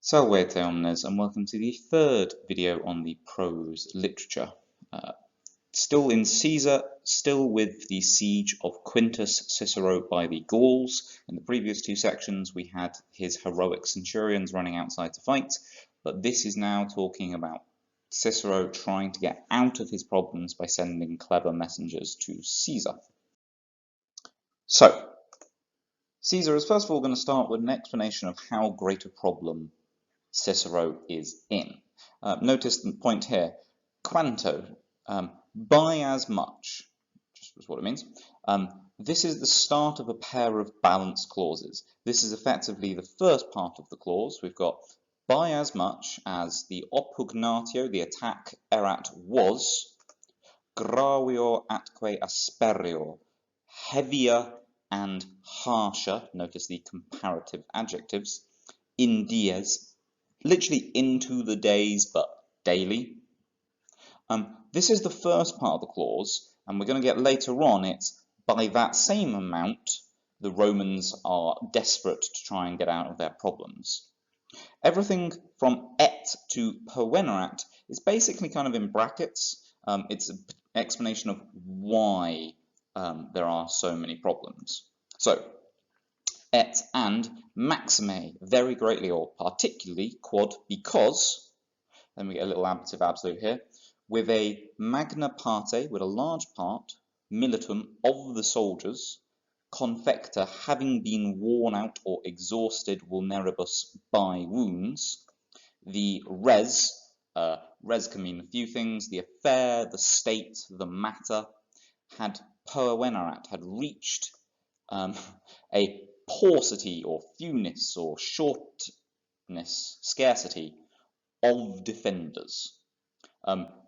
Salve omnes, and welcome to the third video on the prose literature. Still in Caesar, still with the siege of Quintus Cicero by the Gauls. In the previous two sections we had his heroic centurions running outside to fight, but this is now talking about Cicero trying to get out of his problems by sending clever messengers to Caesar. So, Caesar is first of all going to start with an explanation of how great a problem Cicero is in. Notice the point here, quanto, by as much, just was what it means. This is the start of a pair of balance clauses. This is effectively the first part of the clause. We've got by as much as the oppugnatio, the attack, erat was, gravior atque asperior, heavier and harsher, notice the comparative adjectives, in dies, literally into the days, but daily. This is the first part of the clause, and we're going to get later on it's by that same amount the Romans are desperate to try and get out of their problems. Everything from et to povenerat is basically kind of in brackets. It's an explanation of why there are so many problems. So, et and maxime, very greatly or particularly, quod, because, then we get a little ablative absolute here, with a magna parte, with a large part, militum, of the soldiers, confecta, having been worn out or exhausted vulneribus by wounds, the res can mean a few things, the affair, the state, the matter, had povenerat, had reached a paucity or fewness or shortness, scarcity of defenders.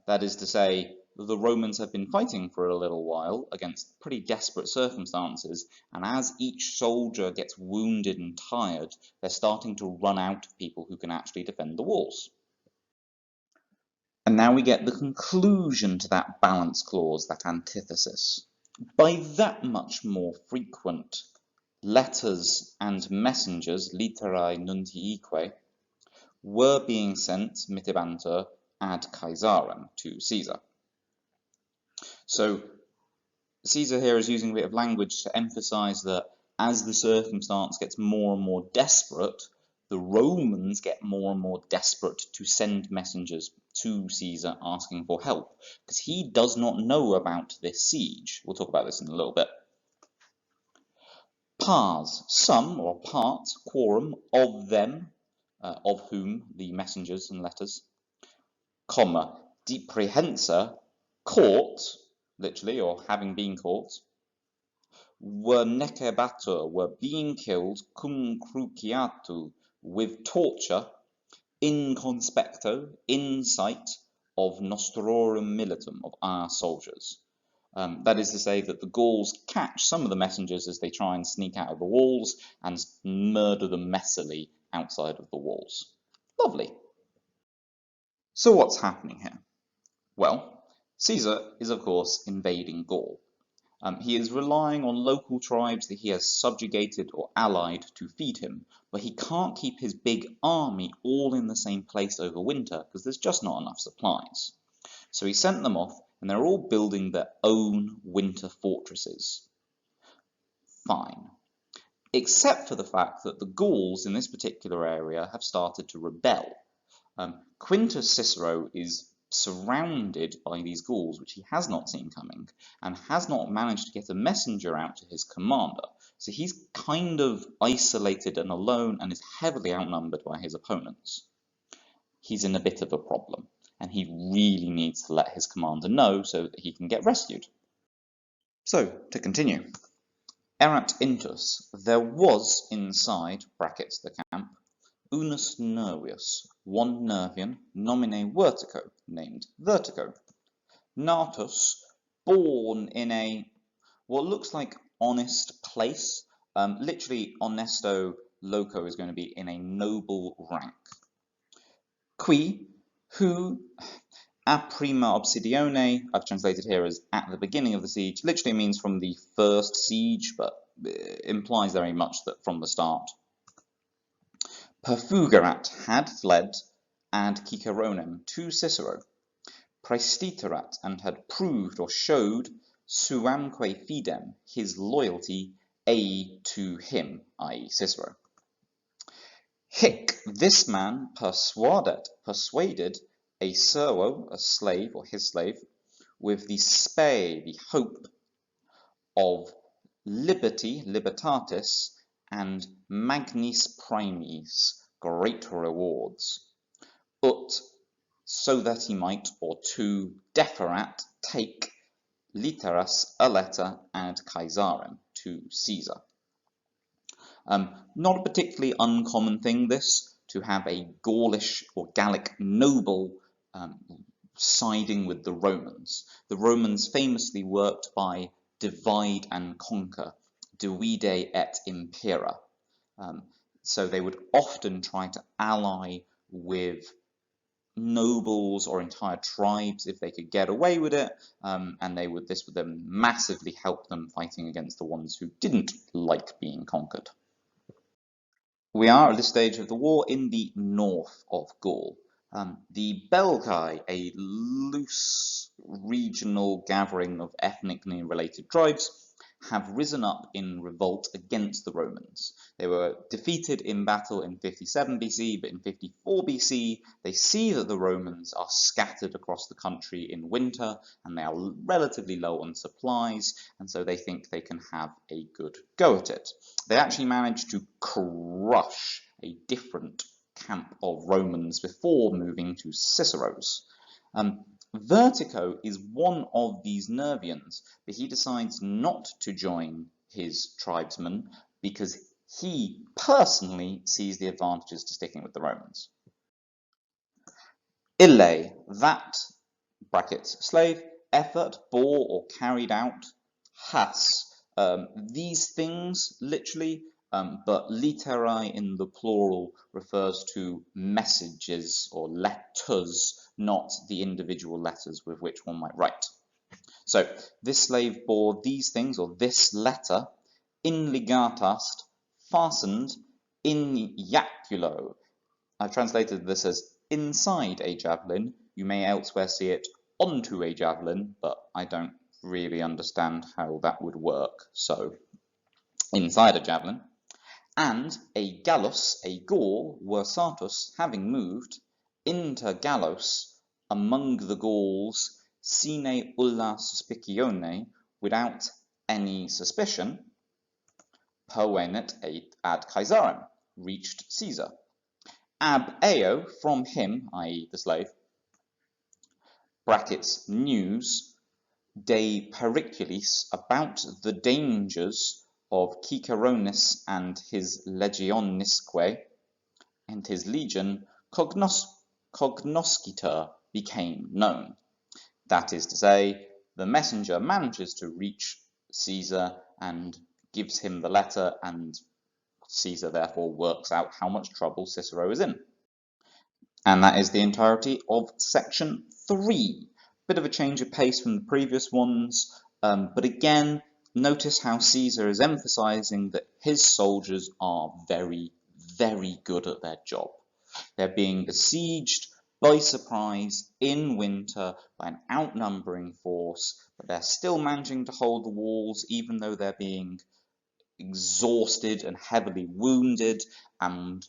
That is to say, the Romans have been fighting for a little while against pretty desperate circumstances, and as each soldier gets wounded and tired, they're starting to run out of people who can actually defend the walls. And now we get the conclusion to that balance clause, that antithesis. By that much more frequent letters and messengers, literae nuntiique, were being sent mittebantur ad Caesarem, to Caesar. So Caesar here is using a bit of language to emphasize that as the circumstance gets more and more desperate, the Romans get more and more desperate to send messengers to Caesar asking for help, because he does not know about this siege. We'll talk about this in a little bit. Pars, some or part, quorum, of them, of whom, the messengers and letters, comma, deprehensa, caught, literally, or having been caught, were necebatur, were being killed, cum cruciatu, with torture, in conspecto, in sight, of nostrorum militum, of our soldiers. That is to say that the Gauls catch some of the messengers as they try and sneak out of the walls and murder them messily outside of the walls. Lovely. So what's happening here? Well, Caesar is of course invading Gaul. He is relying on local tribes that he has subjugated or allied to feed him, but he can't keep his big army all in the same place over winter because there's just not enough supplies. So he sent them off, and they're all building their own winter fortresses. Fine. Except for the fact that the Gauls in this particular area have started to rebel. Quintus Cicero is surrounded by these Gauls, which he has not seen coming, and has not managed to get a messenger out to his commander. So he's kind of isolated and alone and is heavily outnumbered by his opponents. He's in a bit of a problem, and he really needs to let his commander know so that he can get rescued. So, to continue. Erat intus, there was inside, brackets the camp, unus nervius, one Nervian, nomine Vertico, named Vertico. Natus, born in a, what looks like honest place, literally honesto loco is going to be in a noble rank. Qui, who, a prima obsidione, I've translated here as at the beginning of the siege, literally means from the first siege, but implies very much that from the start. Perfugerat had fled ad Ciceronem to Cicero, praestiterat and had proved or showed suamque fidem his loyalty to him, i.e. Cicero. Hic, this man persuaded a servo, a slave or his slave, with the spe, the hope of liberty, libertatis, and magnis primis, great rewards, ut, so that he might, or to deferat, take literas, a letter, ad Caesarem, to Caesar. Not a particularly uncommon thing, this, to have a Gaulish or Gallic noble siding with the Romans. The Romans famously worked by divide and conquer, divide et impera. So they would often try to ally with nobles or entire tribes if they could get away with it, and this would then massively help them fighting against the ones who didn't like being conquered. We are at this stage of the war in the north of Gaul. The Belgae, a loose regional gathering of ethnically related tribes, have risen up in revolt against the Romans. They were defeated in battle in 57 BC, but in 54 BC, they see that the Romans are scattered across the country in winter, and they are relatively low on supplies, and so they think they can have a good go at it. They actually managed to crush a different camp of Romans before moving to Cicero's. Vertigo is one of these Nervians, but he decides not to join his tribesmen because he personally sees the advantages to sticking with the Romans. Ille, that, brackets, slave, effort, bore or carried out, has, these things, literally, but literae in the plural refers to messages or letters, not the individual letters with which one might write. So this slave bore these things, or this letter, in ligatast, fastened in jaculo. I've translated this as inside a javelin. You may elsewhere see it onto a javelin, but I don't really understand how that would work. So inside a javelin. And a Gallus, a Gaul, versatus, having moved, inter Gallos, among the Gauls, sine ulla suspicione, without any suspicion, pervenet ad Caesarem, reached Caesar. Ab eo, from him, i.e. the slave, brackets, news, de periculis, about the dangers of Ciceronis and his legionisque, and his legion, cognoscitur, became known. That is to say, the messenger manages to reach Caesar and gives him the letter, and Caesar therefore works out how much trouble Cicero is in. And that is the entirety of section 3. Bit of a change of pace from the previous ones, but again, notice how Caesar is emphasizing that his soldiers are very, very good at their job. They're being besieged by surprise in winter by an outnumbering force, but they're still managing to hold the walls even though they're being exhausted and heavily wounded, and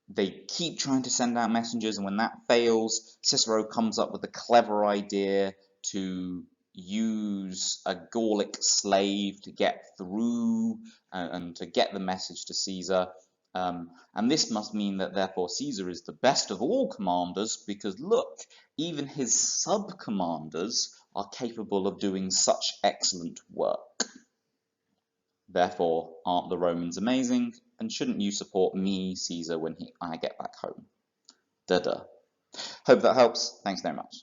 they keep trying to send out messengers, and when that fails, Cicero comes up with a clever idea to use a Gallic slave to get through and to get the message to Caesar. And this must mean that therefore Caesar is the best of all commanders, because look, even his sub-commanders are capable of doing such excellent work. Therefore, aren't the Romans amazing? And shouldn't you support me, Caesar, when I get back home? Da-da. Hope that helps. Thanks very much.